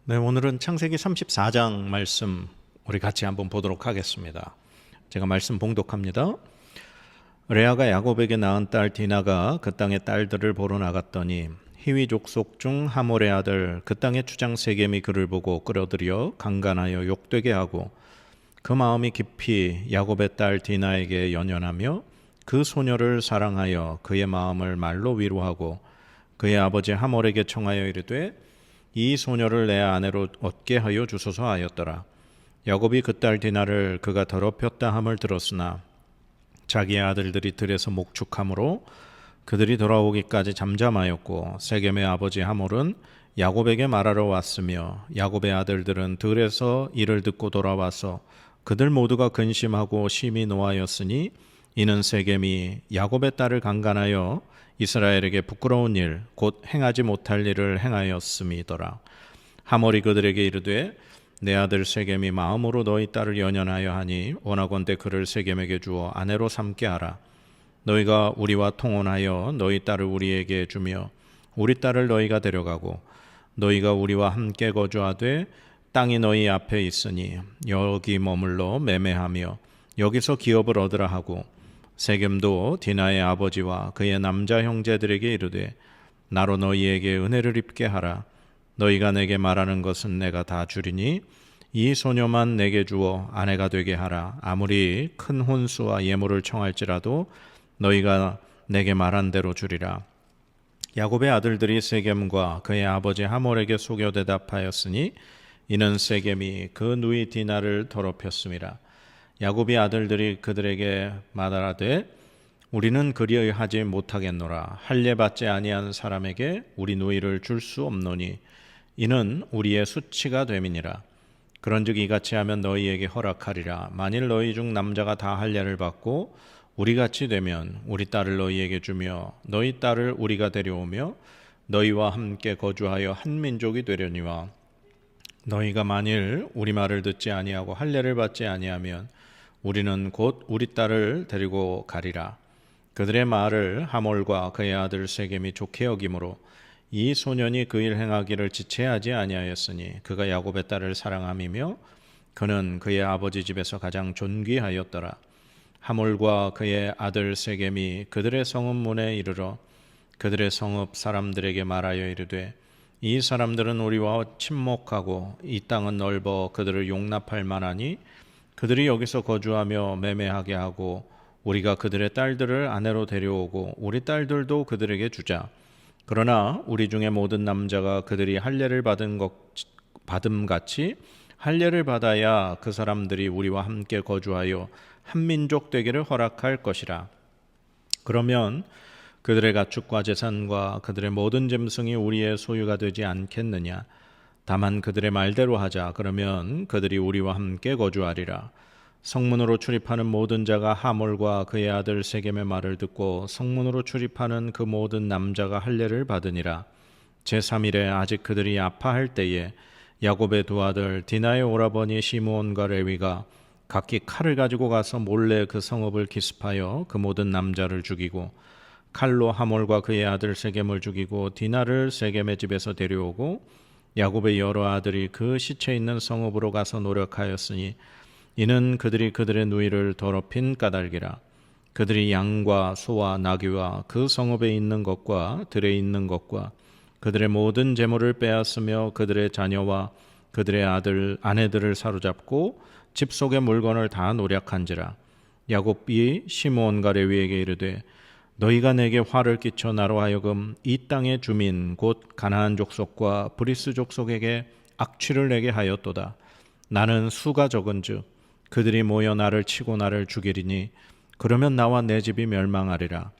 네, 오늘은 창세기 34장 말씀 우리 같이 한번 보도록 하겠습니다. 제가 말씀 봉독합니다. 레아가 야곱에게 낳은 딸 디나가 그 땅의 딸들을 보러 나갔더니 히위 족속 중 하몰의 아들 그 땅의 주장 세겜이 그를 보고 끌어들여 강간하여 욕되게 하고 그 마음이 깊이 야곱의 딸 디나에게 연연하며 그 소녀를 사랑하여 그의 마음을 말로 위로하고 그의 아버지 하몰에게 청하여 이르되 이 소녀를 내 아내로 얻게 하여 주소서 하였더라. 야곱이 그 딸 디나를 그가 더럽혔다 함을 들었으나 자기의 아들들이 들에서 목축함으로 그들이 돌아오기까지 잠잠하였고 세겜의 아버지 하몰은 야곱에게 말하러 왔으며 야곱의 아들들은 들에서 이를 듣고 돌아와서 그들 모두가 근심하고 심히 노하였으니 이는 세겜이 야곱의 딸을 강간하여 이스라엘에게 부끄러운 일, 곧 행하지 못할 일을 행하였음이더라. 하몰이 그들에게 이르되 내 아들 세겜이 마음으로 너희 딸을 연연하여 하니 원하건대 그를 세겜에게 주어 아내로 삼게 하라. 너희가 우리와 통혼하여 너희 딸을 우리에게 주며 우리 딸을 너희가 데려가고 너희가 우리와 함께 거주하되 땅이 너희 앞에 있으니 여기 머물러 매매하며 여기서 기업을 얻으라 하고 세겜도 디나의 아버지와 그의 남자 형제들에게 이르되 나로 너희에게 은혜를 입게 하라. 너희가 내게 말하는 것은 내가 다 주리니 이 소녀만 내게 주어 아내가 되게 하라. 아무리 큰 혼수와 예물을 청할지라도 너희가 내게 말한 대로 주리라. 야곱의 아들들이 세겜과 그의 아버지 하몰에게 속여 대답하였으니 이는 세겜이 그 누이 디나를 더럽혔음이라. 야곱의 아들들이 그들에게 말하되 우리는 그리하지 못하겠노라. 할례 받지 아니한 사람에게 우리 누이를 줄 수 없노니 이는 우리의 수치가 됨이니라. 그런즉 이같이 하면 너희에게 허락하리라. 만일 너희 중 남자가 다 할례를 받고 우리같이 되면 우리 딸을 너희에게 주며 너희 딸을 우리가 데려오며 너희와 함께 거주하여 한 민족이 되려니와 너희가 만일 우리 말을 듣지 아니하고 할례를 받지 아니하면 우리는 곧 우리 딸을 데리고 가리라. 그들의 말을 하몰과 그의 아들 세겜이 좋게 여김으로 이 소년이 그 일 행하기를 지체하지 아니하였으니 그가 야곱의 딸을 사랑함이며 그는 그의 아버지 집에서 가장 존귀하였더라. 하몰과 그의 아들 세겜이 그들의 성읍 문에 이르러 그들의 성읍 사람들에게 말하여 이르되 이 사람들은 우리와 친목하고 이 땅은 넓어 그들을 용납할 만하니 그들이 여기서 거주하며 매매하게 하고 우리가 그들의 딸들을 아내로 데려오고 우리 딸들도 그들에게 주자. 그러나 우리 중에 모든 남자가 그들이 할례를 받음같이 할례를 받아야 그 사람들이 우리와 함께 거주하여 한 민족 되기를 허락할 것이라. 그러면 그들의 가축과 재산과 그들의 모든 짐승이 우리의 소유가 되지 않겠느냐. 다만 그들의 말대로 하자. 그러면 그들이 우리와 함께 거주하리라. 성문으로 출입하는 모든 자가 하몰과 그의 아들 세겜의 말을 듣고 성문으로 출입하는 그 모든 남자가 할례를 받으니라. 제3일에 아직 그들이 아파할 때에 야곱의 두 아들 디나의 오라버니 시므온과 레위가 각기 칼을 가지고 가서 몰래 그 성읍을 기습하여 그 모든 남자를 죽이고 칼로 하몰과 그의 아들 세겜을 죽이고 디나를 세겜의 집에서 데려오고 야곱의 여러 아들이 그 시체 있는 성읍으로 가서 노력하였으니 이는 그들이 그들의 누이를 더럽힌 까닭이라. 그들이 양과 소와 나귀와 그 성읍에 있는 것과 들에 있는 것과 그들의 모든 재물을 빼앗으며 그들의 자녀와 그들의 아내들을 사로잡고 집 속의 물건을 다 노략한지라. 야곱이 시므온과 레위에게 이르되 너희가 내게 화를 끼쳐 나로 하여금 이 땅의 주민 곧 가나안 족속과 브리스 족속에게 악취를 내게 하였도다. 나는 수가 적은즉 그들이 모여 나를 치고 나를 죽이리니 그러면 나와 내 집이 멸망하리라.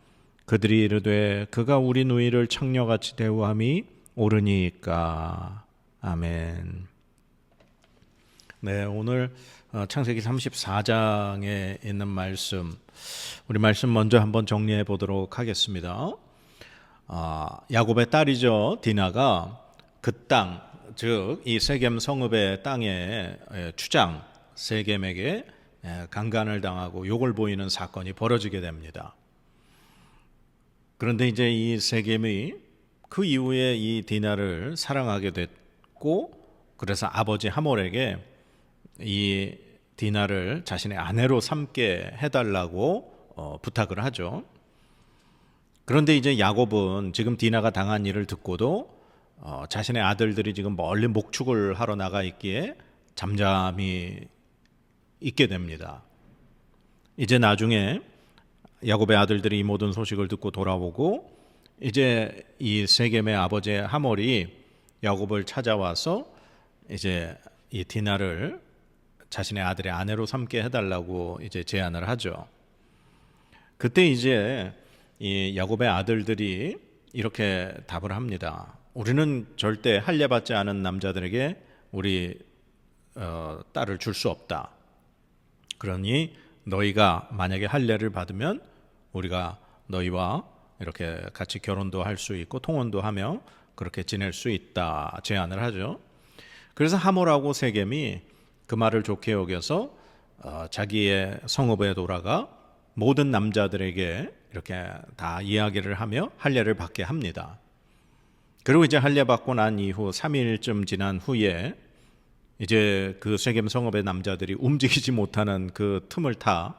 그들이 이르되 그가 우리 누이를 창녀같이 대우함이 옳으니까. 아멘. 네, 오늘 창세기 34장에 있는 말씀, 우리 말씀 먼저 한번 정리해 보도록 하겠습니다. 야곱의 딸이죠, 디나가 그 땅, 즉 이 세겜 성읍의 땅의 추장 세겜에게 강간을 당하고 욕을 보이는 사건이 벌어지게 됩니다. 그런데 이제 이 세겜이 그 이후에 이 디나를 사랑하게 됐고 그래서 아버지 하몰에게 이 디나를 자신의 아내로 삼게 해달라고 부탁을 하죠. 그런데 이제 야곱은 지금 디나가 당한 일을 듣고도 자신의 아들들이 지금 멀리 목축을 하러 나가 있기에 잠잠히 있게 됩니다. 이제 나중에 야곱의 아들들이 이 모든 소식을 듣고 돌아오고 이제 이 세겜의 아버지 하몰이 야곱을 찾아와서 이제 이 디나를 자신의 아들의 아내로 삼게 해달라고 이제 제안을 하죠. 그때 이제 이 야곱의 아들들이 이렇게 답을 합니다. 우리는 절대 할례받지 않은 남자들에게 우리 딸을 줄 수 없다. 그러니 너희가 만약에 할례를 받으면 우리가 너희와 이렇게 같이 결혼도 할 수 있고 통혼도 하며 그렇게 지낼 수 있다 제안을 하죠. 그래서 하몰하고 세겜이 그 말을 좋게 여겨서 자기의 성읍에 돌아가 모든 남자들에게 이렇게 다 이야기를 하며 할례를 받게 합니다. 그리고 이제 할례 받고 난 이후 3일쯤 지난 후에 이제 그 세겜 성읍의 남자들이 움직이지 못하는 그 틈을 타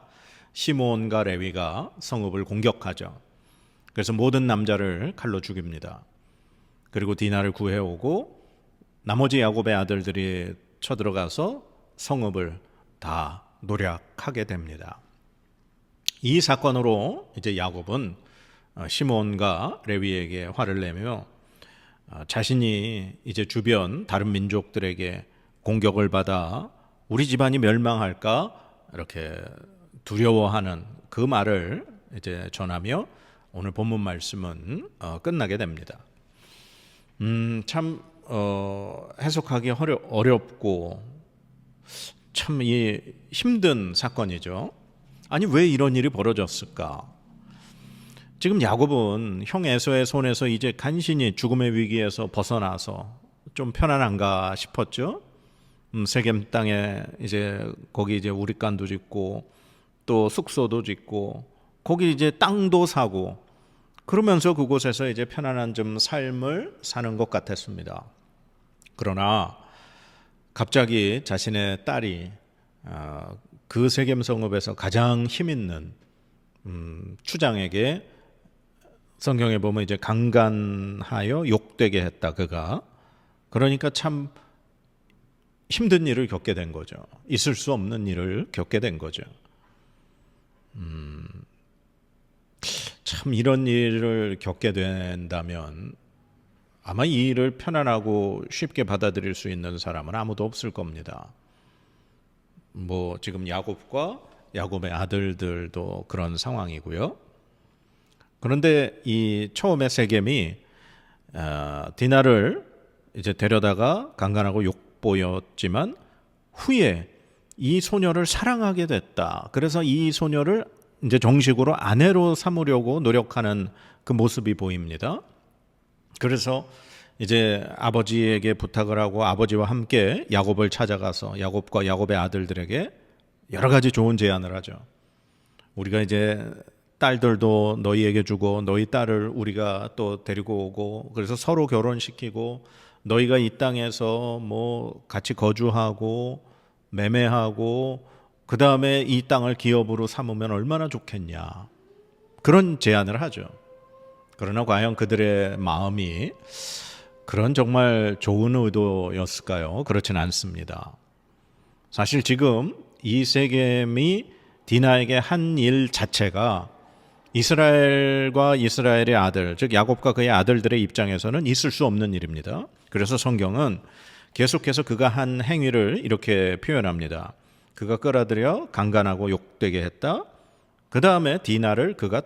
시몬과 레위가 성읍을 공격하죠. 그래서 모든 남자를 칼로 죽입니다. 그리고 디나를 구해오고 나머지 야곱의 아들들이 쳐들어가서 성읍을 다 노략하게 됩니다. 이 사건으로 이제 야곱은 시몬과 레위에게 화를 내며 자신이 이제 주변 다른 민족들에게 공격을 받아 우리 집안이 멸망할까 이렇게 두려워하는 그 말을 이제 전하며 오늘 본문 말씀은 끝나게 됩니다. 참 해석하기 어렵고 참 힘든 사건이죠. 아니 왜 이런 일이 벌어졌을까? 지금 야곱은 형 에서의 손에서 이제 간신히 죽음의 위기에서 벗어나서 좀 편안한가 싶었죠. 세겜 땅에 이제 거기 이제 우릿간도 짓고 또 숙소도 짓고 거기 이제 땅도 사고 그러면서 그곳에서 이제 편안한 좀 삶을 사는 것 같았습니다. 그러나 갑자기 자신의 딸이 그 세겜 성읍에서 가장 힘 있는 추장에게 성경에 보면 이제 강간하여 욕되게 했다 그가. 그러니까 참 힘든 일을 겪게 된 거죠. 있을 수 없는 일을 겪게 된 거죠. 참 이런 일을 겪게 된다면 아마 이 일을 편안하고 쉽게 받아들일 수 있는 사람은 아무도 없을 겁니다. 뭐 지금 야곱과 야곱의 아들들도 그런 상황이고요. 그런데 이 처음에 세겜이 디나를 이제 데려다가 강간하고 욕보였지만 후에 이 소녀를 사랑하게 됐다. 그래서 이 소녀를 이제 정식으로 아내로 삼으려고 노력하는 그 모습이 보입니다. 그래서 이제 아버지에게 부탁을 하고 아버지와 함께 야곱을 찾아가서 야곱과 야곱의 아들들에게 여러 가지 좋은 제안을 하죠. 우리가 이제 딸들도 너희에게 주고 너희 딸을 우리가 또 데리고 오고 그래서 서로 결혼시키고 너희가 이 땅에서 뭐 같이 거주하고 매매하고 그 다음에 이 땅을 기업으로 삼으면 얼마나 좋겠냐 그런 제안을 하죠. 그러나 과연 그들의 마음이 그런 정말 좋은 의도였을까요? 그렇지는 않습니다. 사실 지금 이 세겜이 디나에게 한 일 자체가 이스라엘과 이스라엘의 아들, 즉 야곱과 그의 아들들의 입장에서는 있을 수 없는 일입니다. 그래서 성경은 계속해서 그가 한 행위를 이렇게 표현합니다. 그가 끌어들여 강간하고 욕되게 했다. 그 다음에 디나를 그가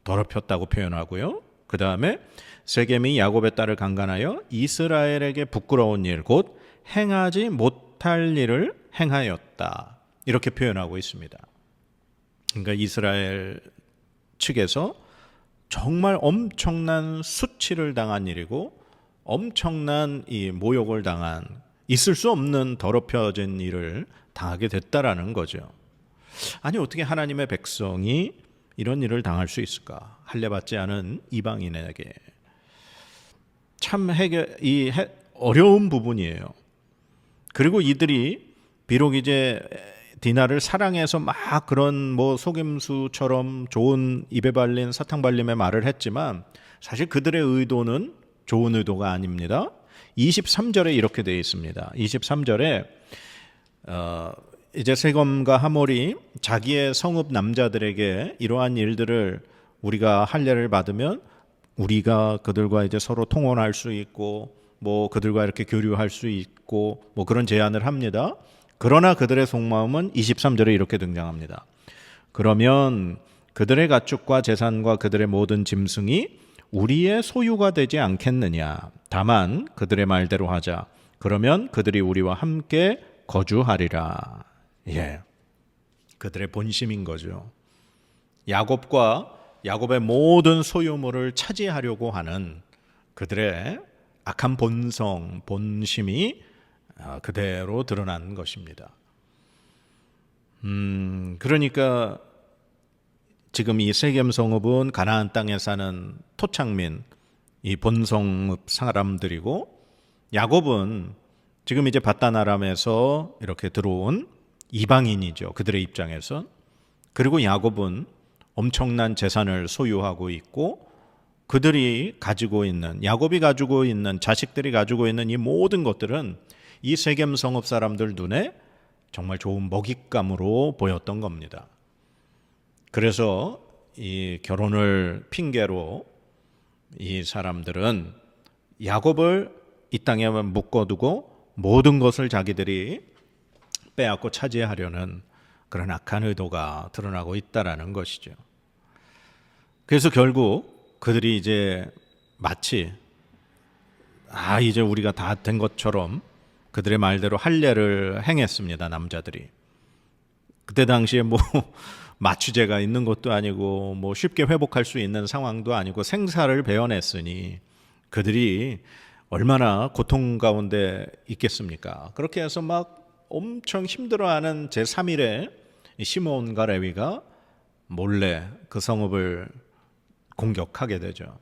더럽혔다고 표현하고요. 그 다음에 세겜이 야곱의 딸을 강간하여 이스라엘에게 부끄러운 일, 곧 행하지 못할 일을 행하였다. 이렇게 표현하고 있습니다. 그러니까 이스라엘 측에서 정말 엄청난 수치를 당한 일이고 엄청난 이 모욕을 당한 있을 수 없는 더럽혀진 일을 당하게 됐다라는 거죠. 아니 어떻게 하나님의 백성이 이런 일을 당할 수 있을까? 할례받지 않은 이방인에게 참 어려운 부분이에요. 그리고 이들이 비록 이제 디나를 사랑해서 막 그런 뭐 속임수처럼 좋은 입에 발린 사탕 발림의 말을 했지만 사실 그들의 의도는 좋은 의도가 아닙니다. 23절에 이렇게 되어 있습니다. 23절에 이제 세검과 하몰이 자기의 성읍 남자들에게 이러한 일들을 우리가 할례를 받으면 우리가 그들과 이제 서로 통혼할 수 있고 뭐 그들과 이렇게 교류할 수 있고 뭐 그런 제안을 합니다. 그러나 그들의 속마음은 23절에 이렇게 등장합니다. 그러면 그들의 가축과 재산과 그들의 모든 짐승이 우리의 소유가 되지 않겠느냐. 다만 그들의 말대로 하자. 그러면 그들이 우리와 함께 거주하리라. 예, 그들의 본심인 거죠. 야곱의 모든 소유물을 차지하려고 하는 그들의 악한 본성, 본심이 그대로 드러난 것입니다. 그러니까 지금 이 세겜 성읍은 가나안 땅에 사는 토착민, 이 본성읍 사람들이고, 야곱은 지금 이제 밧단 아람에서 이렇게 들어온 이방인이죠. 그들의 입장에서. 그리고 야곱은 엄청난 재산을 소유하고 있고, 그들이 가지고 있는, 야곱이 가지고 있는, 자식들이 가지고 있는 이 모든 것들은 이 세겜 성읍 사람들 눈에 정말 좋은 먹잇감으로 보였던 겁니다. 그래서 이 결혼을 핑계로 이 사람들은 야곱을 이 땅에 묶어두고 모든 것을 자기들이 빼앗고 차지하려는 그런 악한 의도가 드러나고 있다라는 것이죠. 그래서 결국 그들이 이제 마치 이제 우리가 다 된 것처럼 그들의 말대로 할례를 행했습니다. 남자들이. 그때 당시에 뭐 마취제가 있는 것도 아니고 뭐 쉽게 회복할 수 있는 상황도 아니고 생사를 베어냈으니 그들이 얼마나 고통 가운데 있겠습니까? 그렇게 해서 막 엄청 힘들어하는 제3일에 시므온과 레위가 몰래 그 성읍을 공격하게 되죠.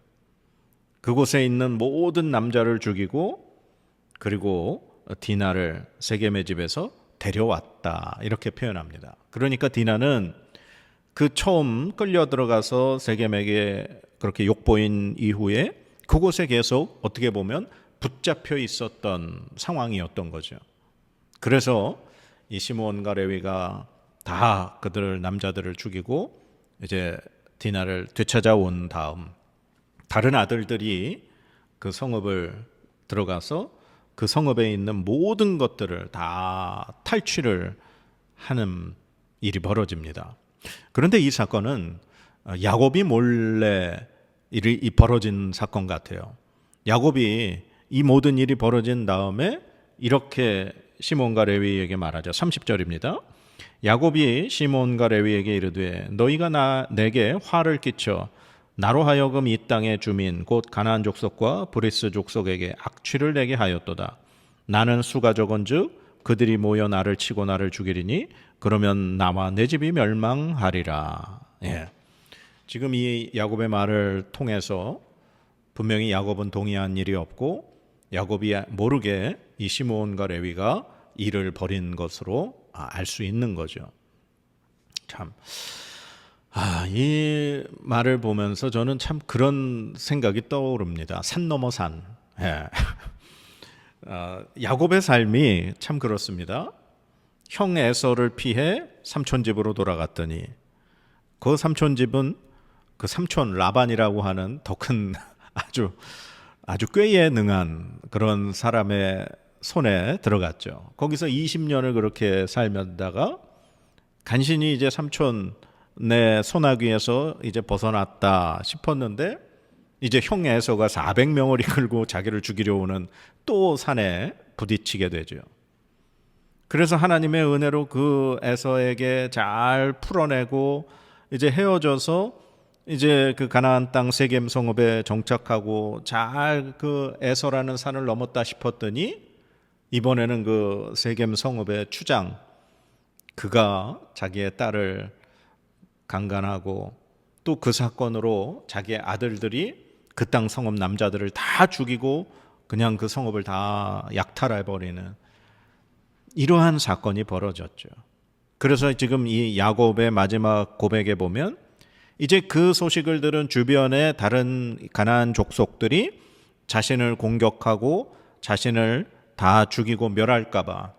그곳에 있는 모든 남자를 죽이고 그리고 디나를 세겜의 집에서 데려왔다 이렇게 표현합니다. 그러니까 디나는 그 처음 끌려 들어가서 세겜에게 그렇게 욕보인 이후에 그곳에 계속 어떻게 보면 붙잡혀 있었던 상황이었던 거죠. 그래서 이 시므온과 레위가 다 그들 남자들을 죽이고 이제 디나를 되찾아온 다음 다른 아들들이 그 성읍을 들어가서 그 성읍에 있는 모든 것들을 다 탈취를 하는 일이 벌어집니다. 그런데 이 사건은 야곱이 몰래 일이 벌어진 사건 같아요. 야곱이 이 모든 일이 벌어진 다음에 이렇게 시몬과 레위에게 말하죠. 30절입니다. 야곱이 시몬과 레위에게 이르되 너희가 내게 화를 끼쳐 나로 하여금 이 땅의 주민 곧 가나안 족속과 브리스 족속에게 악취를 내게 하였도다. 나는 수가 적은즉 그들이 모여 나를 치고 나를 죽이리니 그러면 나와 내 집이 멸망하리라. 예. 지금 이 야곱의 말을 통해서 분명히 야곱은 동의한 일이 없고 야곱이 모르게 이 시므온과 레위가 일을 벌인 것으로 알 수 있는 거죠. 참. 이 말을 보면서 저는 참 그런 생각이 떠오릅니다. 산 넘어 산. 예. 야곱의 삶이 참 그렇습니다. 형 에서를 피해 삼촌 집으로 돌아갔더니 그 삼촌 집은 그 삼촌 라반이라고 하는 더 큰 아주 꾀에 능한 그런 사람의 손에 들어갔죠. 거기서 20년을 그렇게 살면다가 간신히 이제 삼촌 내 소나귀에서 이제 벗어났다 싶었는데 이제 형 에서가 400명을 이끌고 자기를 죽이려 오는 또 산에 부딪히게 되죠. 그래서 하나님의 은혜로 그 에서에게 잘 풀어내고 이제 헤어져서 이제 그 가나안 땅 세겜 성읍에 정착하고 잘 그 에서라는 산을 넘었다 싶었더니 이번에는 그 세겜 성읍의 추장 그가 자기의 딸을 강간하고 또 그 사건으로 자기의 아들들이 그 땅 성읍 남자들을 다 죽이고 그냥 그 성읍을 다 약탈해버리는 이러한 사건이 벌어졌죠. 그래서 지금 이 야곱의 마지막 고백에 보면 이제 그 소식을 들은 주변의 다른 가나안 족속들이 자신을 공격하고 자신을 다 죽이고 멸할까 봐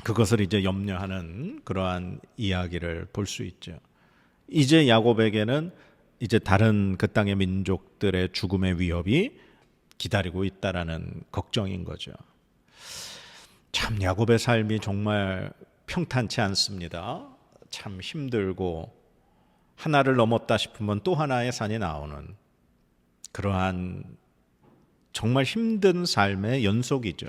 그것을 이제 염려하는 그러한 이야기를 볼 수 있죠. 이제 야곱에게는 이제 다른 그 땅의 민족들의 죽음의 위협이 기다리고 있다라는 걱정인 거죠. 참 야곱의 삶이 정말 평탄치 않습니다. 참 힘들고 하나를 넘었다 싶으면 또 하나의 산이 나오는 그러한 정말 힘든 삶의 연속이죠.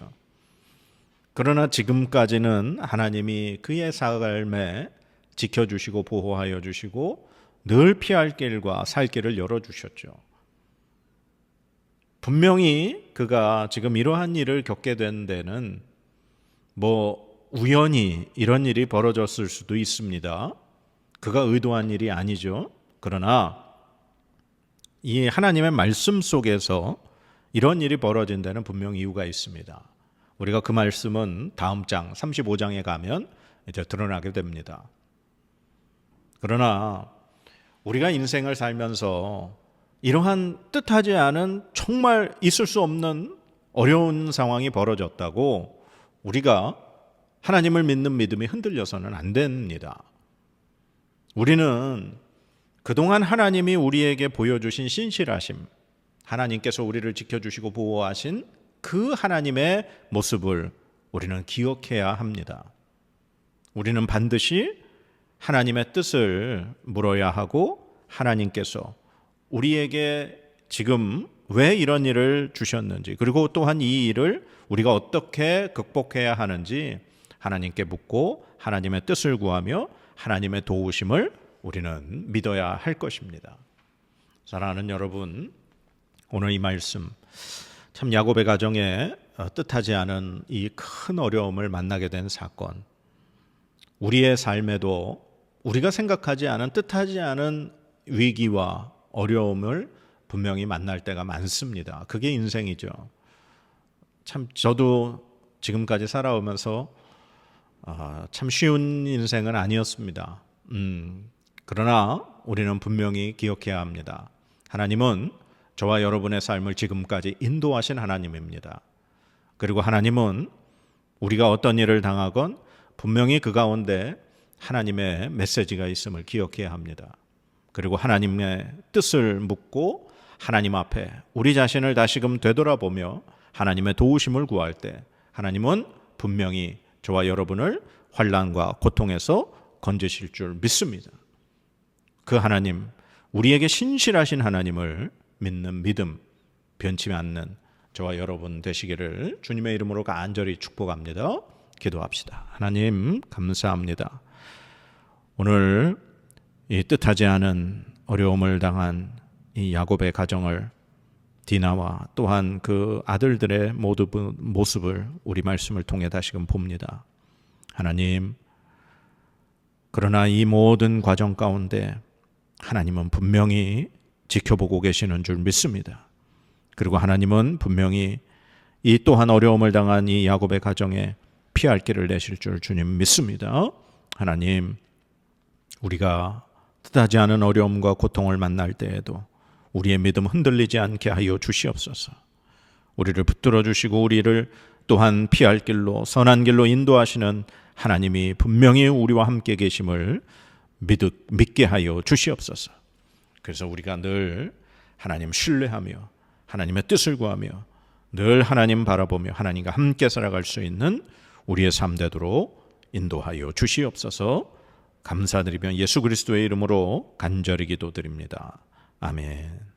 그러나 지금까지는 하나님이 그의 삶에 지켜주시고 보호하여 주시고 늘 피할 길과 살 길을 열어주셨죠. 분명히 그가 지금 이러한 일을 겪게 된 데는 우연히 이런 일이 벌어졌을 수도 있습니다. 그가 의도한 일이 아니죠. 그러나 이 하나님의 말씀 속에서 이런 일이 벌어진 데는 분명 이유가 있습니다. 우리가 그 말씀은 다음 장 35장에 가면 이제 드러나게 됩니다. 그러나 우리가 인생을 살면서 이러한 뜻하지 않은 정말 있을 수 없는 어려운 상황이 벌어졌다고 우리가 하나님을 믿는 믿음이 흔들려서는 안 됩니다. 우리는 그동안 하나님이 우리에게 보여주신 신실하심, 하나님께서 우리를 지켜주시고 보호하신 그 하나님의 모습을 우리는 기억해야 합니다. 우리는 반드시 하나님의 뜻을 물어야 하고 하나님께서 우리에게 지금 왜 이런 일을 주셨는지 그리고 또한 이 일을 우리가 어떻게 극복해야 하는지 하나님께 묻고 하나님의 뜻을 구하며 하나님의 도우심을 우리는 믿어야 할 것입니다. 사랑하는 여러분, 오늘 이 말씀 참 야곱의 가정에 뜻하지 않은 이 큰 어려움을 만나게 된 사건, 우리의 삶에도 우리가 생각하지 않은 뜻하지 않은 위기와 어려움을 분명히 만날 때가 많습니다. 그게 인생이죠. 참 저도 지금까지 살아오면서 참 쉬운 인생은 아니었습니다. 그러나 우리는 분명히 기억해야 합니다. 하나님은 저와 여러분의 삶을 지금까지 인도하신 하나님입니다. 그리고 하나님은 우리가 어떤 일을 당하건 분명히 그 가운데 하나님의 메시지가 있음을 기억해야 합니다. 그리고 하나님의 뜻을 묻고 하나님 앞에 우리 자신을 다시금 되돌아보며 하나님의 도우심을 구할 때 하나님은 분명히 저와 여러분을 환난과 고통에서 건지실 줄 믿습니다. 그 하나님, 우리에게 신실하신 하나님을 믿는 믿음, 변치 않는 저와 여러분 되시기를 주님의 이름으로 간절히 축복합니다. 기도합시다. 하나님 감사합니다. 오늘 이 뜻하지 않은 어려움을 당한 이 야곱의 가정을 디나와 또한 그 아들들의 모습을 우리 말씀을 통해 다시금 봅니다. 하나님, 그러나 이 모든 과정 가운데 하나님은 분명히 지켜보고 계시는 줄 믿습니다. 그리고 하나님은 분명히 이 또한 어려움을 당한 이 야곱의 가정에 피할 길을 내실 줄 주님 믿습니다. 하나님, 우리가 뜻하지 않은 어려움과 고통을 만날 때에도 우리의 믿음 흔들리지 않게 하여 주시옵소서. 우리를 붙들어 주시고 우리를 또한 피할 길로 선한 길로 인도하시는 하나님이 분명히 우리와 함께 계심을 믿게 하여 주시옵소서. 그래서 우리가 늘 하나님 신뢰하며 하나님의 뜻을 구하며 늘 하나님 바라보며 하나님과 함께 살아갈 수 있는 우리의 삶 되도록 인도하여 주시옵소서. 감사드리며 예수 그리스도의 이름으로 간절히 기도드립니다. 아멘.